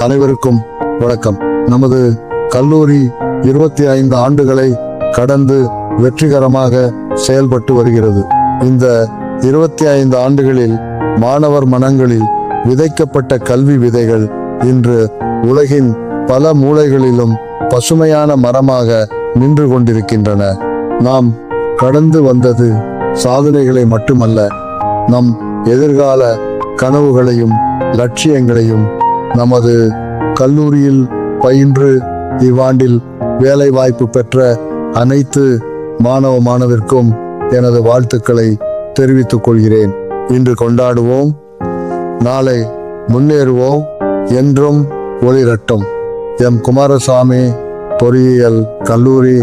அனைவருக்கும் வணக்கம். நமது கல்லூரி 25 ஆண்டுகளை கடந்து வெற்றிகரமாக செயல்பட்டு வருகிறது. இந்த 25 ஆண்டுகளில் மாணவர் மனங்களில் விதைக்கப்பட்ட கல்வி விதைகள் இன்று உலகின் பல மூலைகளிலும் பசுமையான மரமாக நின்று கொண்டிருக்கின்றன. நாம் கடந்து வந்தது சாதனைகளை மட்டுமல்ல, நம் எதிர்கால கனவுகளையும் லட்சியங்களையும். நமது கல்லூரியில் பயின்று இவ்வாண்டில் வேலை வாய்ப்பு பெற்ற அனைத்து மாணவ மாணவிற்கும் எனது வாழ்த்துக்களை தெரிவித்துக் கொள்கிறேன். இன்று கொண்டாடுவோம், நாளை முன்னேறுவோம், என்றும் ஒளிரட்டும். எம் குமாரசாமி பொறியியல் கல்லூரி,